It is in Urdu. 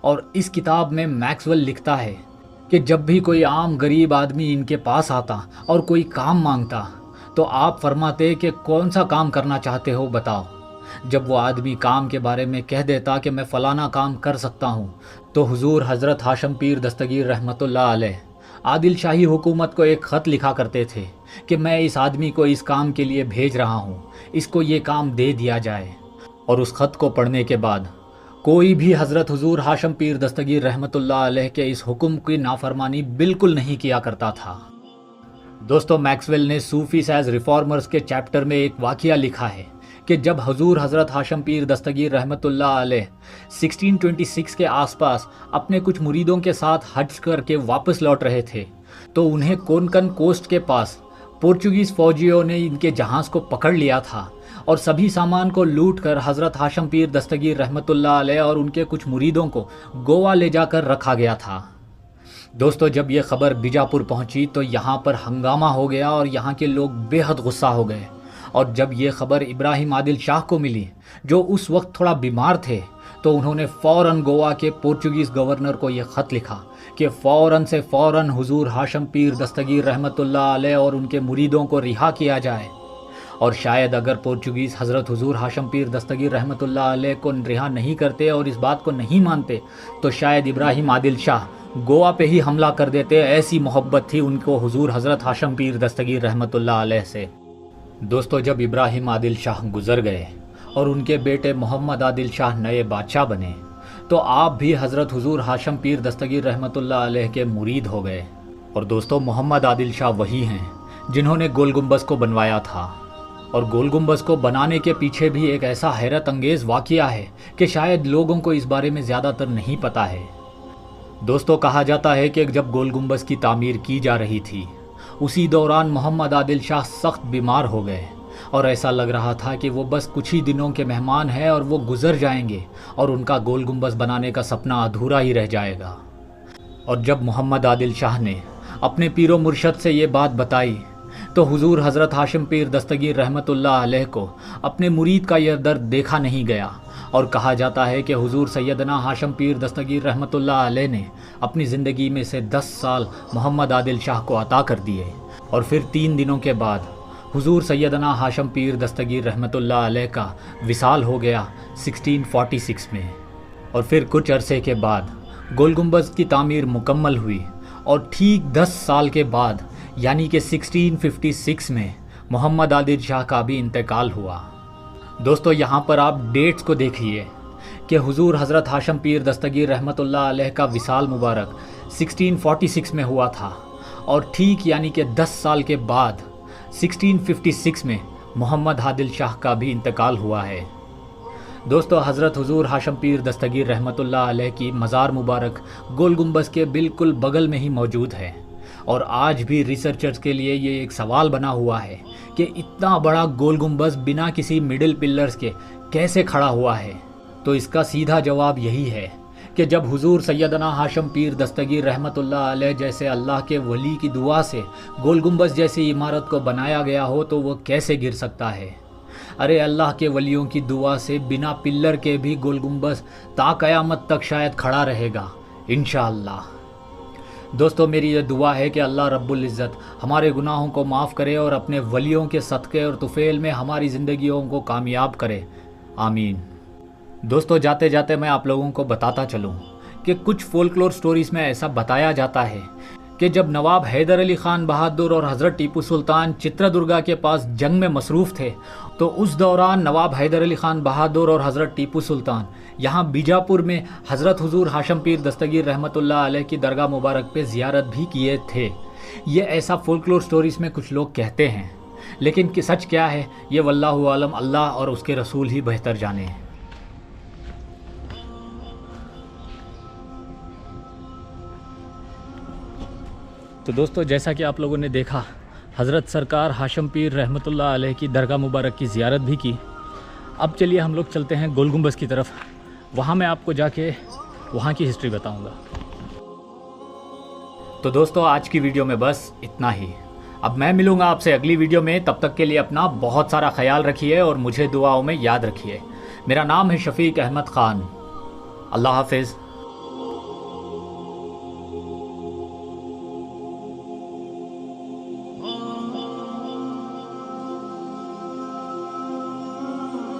اور اس کتاب میں میکسویل لکھتا ہے کہ جب بھی کوئی عام غریب آدمی ان کے پاس آتا اور کوئی کام مانگتا تو آپ فرماتے کہ کون سا کام کرنا چاہتے ہو بتاؤ۔ جب وہ آدمی کام کے بارے میں کہہ دیتا کہ میں فلانا کام کر سکتا ہوں تو حضور حضرت ہاشم پیر دستگیر رحمۃ اللہ علیہ عادل شاہی حکومت کو ایک خط لکھا کرتے تھے کہ میں اس آدمی کو اس کام کے لیے بھیج رہا ہوں، اس کو یہ کام دے دیا جائے۔ اور اس خط کو پڑھنے کے بعد کوئی بھی حضرت حضور ہاشم پیر دستگیر رحمۃ اللہ علیہ کے اس حکم کی نافرمانی بالکل نہیں کیا کرتا تھا۔ دوستو، میکسویل نے صوفیز ایز ریفارمرز کے چیپٹر میں ایک واقعہ لکھا ہے کہ جب حضور حضرت ہاشم پیر دستگیر رحمۃ اللہ علیہ 1626 کے آس پاس اپنے کچھ مریدوں کے ساتھ حج کر کے واپس لوٹ رہے تھے تو انہیں کونکن کوسٹ کے پاس پورچوگیز فوجیوں نے ان کے جہاز کو پکڑ لیا تھا اور سبھی سامان کو لوٹ کر حضرت ہاشم پیر دستگیر رحمۃ اللہ علیہ اور ان کے کچھ مریدوں کو گوا لے جا کر رکھا گیا تھا۔ دوستو، جب یہ خبر بیجاپور پہنچی تو یہاں پر ہنگامہ ہو گیا اور یہاں کے لوگ بے حد غصہ ہو گئے، اور جب یہ خبر ابراہیم عادل شاہ کو ملی جو اس وقت تھوڑا بیمار تھے تو انہوں نے فوراً گوا کے پورچوگیز گورنر کو یہ خط لکھا کہ فوراً سے فوراً حضور ہاشم پیر دستگیر رحمۃ اللہ علیہ اور ان کے مریدوں کو رہا کیا جائے۔ اور شاید اگر پورچوگیز حضرت حضور ہاشم پیر دستگیر رحمۃ اللہ علیہ کو رہا نہیں کرتے اور اس بات کو نہیں مانتے تو شاید ابراہیم عادل شاہ گوا پہ ہی حملہ کر دیتے، ایسی محبت تھی ان کو حضور حضرت ہاشم پیر دستگیر رحمۃ اللہ علیہ سے۔ دوستو، جب ابراہیم عادل شاہ گزر گئے اور ان کے بیٹے محمد عادل شاہ نئے بادشاہ بنے تو آپ بھی حضرت حضور ہاشم پیر دستگیر رحمۃ اللہ علیہ کے مرید ہو گئے۔ اور دوستو، محمد عادل شاہ وہی ہیں جنہوں نے گول گنبد کو بنوایا تھا، اور گول گنبد کو بنانے کے پیچھے بھی ایک ایسا حیرت انگیز واقعہ ہے کہ شاید لوگوں کو اس بارے میں زیادہ تر نہیں پتہ ہے۔ دوستو، کہا جاتا ہے کہ جب گول گنبد کی تعمیر کی جا رہی تھی اسی دوران محمد عادل شاہ سخت بیمار ہو گئے اور ایسا لگ رہا تھا کہ وہ بس کچھ ہی دنوں کے مہمان ہیں اور وہ گزر جائیں گے اور ان کا گول گنبد بنانے کا سپنا ادھورا ہی رہ جائے گا۔ اور جب محمد عادل شاہ نے اپنے پیر و مرشد سے یہ بات بتائی تو حضور حضرت ہاشم پیر دستگیر رحمۃ اللہ علیہ کو اپنے مرید کا یہ درد دیکھا نہیں گیا، اور کہا جاتا ہے کہ حضور سیدنا ہاشم پیر دستگیر رحمۃ اللہ علیہ نے اپنی زندگی میں سے 10 سال محمد عادل شاہ کو عطا کر دیے، اور پھر 3 دنوں کے بعد حضور سیدنا ہاشم پیر دستگیر رحمۃ اللہ علیہ کا وصال ہو گیا 1646 میں۔ اور پھر کچھ عرصے کے بعد گول گنبد کی تعمیر مکمل ہوئی، اور ٹھیک 10 سال کے بعد یعنی کہ 1656 میں محمد عادل شاہ کا بھی انتقال ہوا۔ دوستو، یہاں پر آپ ڈیٹس کو دیکھیے کہ حضور حضرت ہاشم پیر دستگیر رحمۃ اللہ علیہ کا وصال مبارک 1646 میں ہوا تھا، اور ٹھیک یعنی کہ 10 سال کے بعد 1656 میں محمد عادل شاہ کا بھی انتقال ہوا ہے۔ دوستو، حضرت حضور ہاشم پیر دستگیر رحمۃ اللہ علیہ کی مزار مبارک گول گنبد کے بالکل بغل میں ہی موجود ہے، اور آج بھی ریسرچرز کے لیے یہ ایک سوال بنا ہوا ہے کہ اتنا بڑا گول گنبد بنا کسی مڈل پلرز کے کیسے کھڑا ہوا ہے؟ تو اس کا سیدھا جواب یہی ہے کہ جب حضور سیدنا ہاشم پیر دستگیر رحمۃ اللہ علیہ جیسے اللہ کے ولی کی دعا سے گول گنبد جیسی عمارت کو بنایا گیا ہو تو وہ کیسے گر سکتا ہے؟ ارے اللہ کے ولیوں کی دعا سے بنا پلر کے بھی گول گنبد تا قیامت تک شاید کھڑا رہے گا انشاءاللہ۔ دوستو، میری یہ دعا ہے کہ اللہ رب العزت ہمارے گناہوں کو معاف کرے اور اپنے ولیوں کے صدقے اور طفیل میں ہماری زندگیوں کو کامیاب کرے، آمین۔ دوستو، جاتے جاتے میں آپ لوگوں کو بتاتا چلوں کہ کچھ فولکلور سٹوریز میں ایسا بتایا جاتا ہے کہ جب نواب حیدر علی خان بہادر اور حضرت ٹیپو سلطان چتردرگا کے پاس جنگ میں مصروف تھے تو اس دوران نواب حیدر علی خان بہادر اور حضرت ٹیپو سلطان یہاں بیجاپور میں حضرت حضور ہاشم پیر دستگیر رحمۃ اللہ علیہ کی درگاہ مبارک پہ زیارت بھی کیے تھے۔ یہ ایسا فولکلور سٹوریز میں کچھ لوگ کہتے ہیں، لیکن کہ سچ کیا ہے یہ واللہ عالم، اللہ اور اس کے رسول ہی بہتر جانے۔ تو دوستو، جیسا کہ آپ لوگوں نے دیکھا حضرت سرکار ہاشم پیر رحمۃ اللہ علیہ کی درگاہ مبارک کی زیارت بھی کی۔ اب چلیے ہم لوگ چلتے ہیں گول گنبد کی طرف، وہاں میں آپ کو جا کے وہاں کی ہسٹری بتاؤں گا۔ تو دوستو، آج کی ویڈیو میں بس اتنا ہی۔ اب میں ملوں گا آپ سے اگلی ویڈیو میں، تب تک کے لیے اپنا بہت سارا خیال رکھیے اور مجھے دعاؤں میں یاد رکھیے۔ میرا نام ہے شفیق احمد خان۔ اللہ حافظ۔